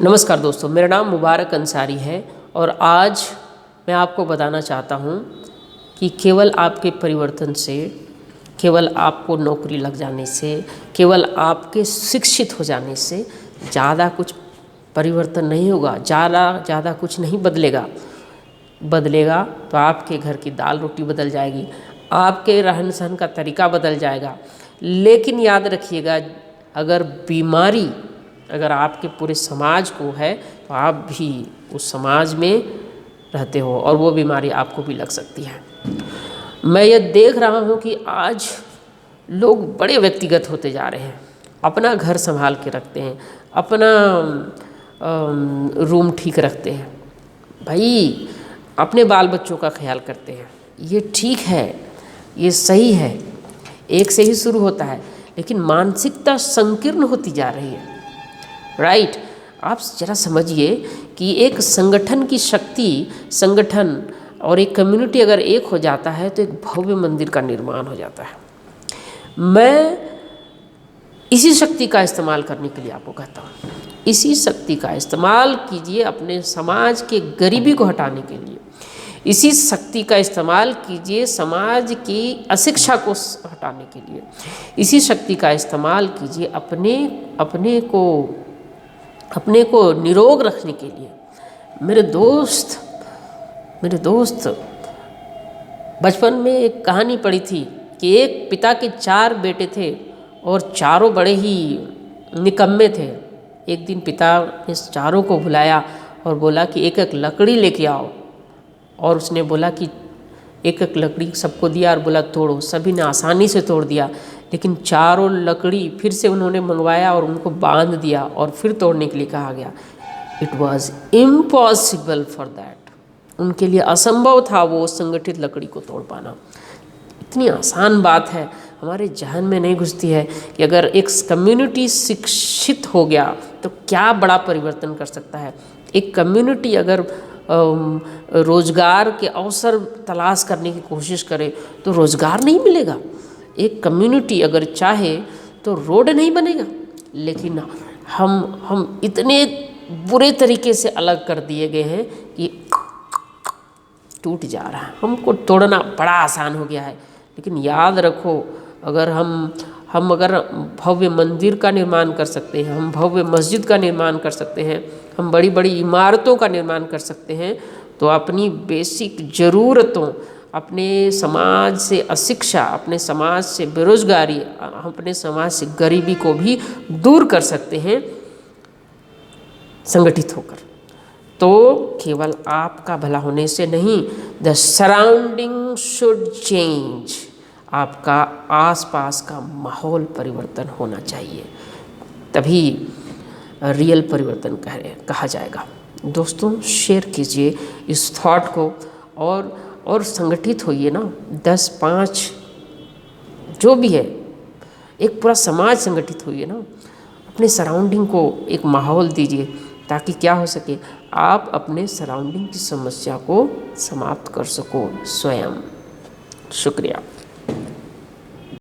नमस्कार दोस्तों, मेरा नाम मुबारक अंसारी है और आज मैं आपको बताना चाहता हूँ कि केवल आपके परिवर्तन से, केवल आपको नौकरी लग जाने से, केवल आपके शिक्षित हो जाने से ज़्यादा कुछ परिवर्तन नहीं होगा, ज़्यादा कुछ नहीं बदलेगा तो आपके घर की दाल रोटी बदल जाएगी, आपके रहन सहन का तरीका बदल जाएगा। लेकिन याद रखिएगा, अगर आपके पूरे समाज को है तो आप भी उस समाज में रहते हो और वो बीमारी आपको भी लग सकती है। मैं ये देख रहा हूँ कि आज लोग बड़े व्यक्तिगत होते जा रहे हैं, अपना घर संभाल के रखते हैं, अपना रूम ठीक रखते हैं, भाई अपने बाल बच्चों का ख्याल करते हैं। ये ठीक है, ये सही है, एक से ही शुरू होता है, लेकिन मानसिकता संकीर्ण होती जा रही है। राइट, आप जरा समझिए कि एक संगठन की शक्ति, संगठन और एक कम्युनिटी अगर एक हो जाता है तो एक भव्य मंदिर का निर्माण हो जाता है। मैं इसी शक्ति का इस्तेमाल करने के लिए आपको कहता हूँ, इसी शक्ति का इस्तेमाल कीजिए अपने समाज के गरीबी को हटाने के लिए। इसी शक्ति का इस्तेमाल कीजिए समाज की अशिक्षा को हटाने के लिए। इसी शक्ति का इस्तेमाल कीजिए अपने को निरोग रखने के लिए। मेरे दोस्त बचपन में एक कहानी पढ़ी थी कि एक पिता के 4 बेटे थे और चारों बड़े ही निकम्मे थे। एक दिन पिता ने चारों को बुलाया और बोला कि एक एक लकड़ी लेके आओ, और उसने बोला कि एक एक लकड़ी सबको दिया और बोला तोड़ो। सभी ने आसानी से तोड़ दिया, लेकिन चारों लकड़ी फिर से उन्होंने मंगवाया और उनको बांध दिया और फिर तोड़ने के लिए कहा गया। It was impossible for that, उनके लिए असंभव था वो संगठित लकड़ी को तोड़ पाना। इतनी आसान बात है, हमारे जहन में नहीं घुसती है कि अगर एक कम्युनिटी शिक्षित हो गया तो क्या बड़ा परिवर्तन कर सकता है। एक कम्युनिटी अगर रोजगार के अवसर तलाश करने की कोशिश करे तो रोजगार नहीं मिलेगा। एक कम्युनिटी अगर चाहे तो रोड नहीं बनेगा। लेकिन हम इतने बुरे तरीके से अलग कर दिए गए हैं कि टूट जा रहा है। हमको तोड़ना बड़ा आसान हो गया है। लेकिन याद रखो, अगर हम अगर भव्य मंदिर का निर्माण कर सकते हैं, हम भव्य मस्जिद का निर्माण कर सकते हैं, हम बड़ी बड़ी इमारतों का निर्माण कर सकते हैं, तो अपनी बेसिक ज़रूरतों, अपने समाज से अशिक्षा, अपने समाज से बेरोजगारी, अपने समाज से गरीबी को भी दूर कर सकते हैं संगठित होकर। तो केवल आपका भला होने से नहीं, द सराउंडिंग शुड चेंज। आपका आसपास का माहौल परिवर्तन होना चाहिए, तभी रियल परिवर्तन कहा जाएगा। दोस्तों, शेयर कीजिए इस थॉट को और संगठित होइए ना। 10-5 जो भी है, एक पूरा समाज संगठित होइए ना। अपने सराउंडिंग को एक माहौल दीजिए ताकि क्या हो सके, आप अपने सराउंडिंग की समस्या को समाप्त कर सको स्वयं। शुक्रिया।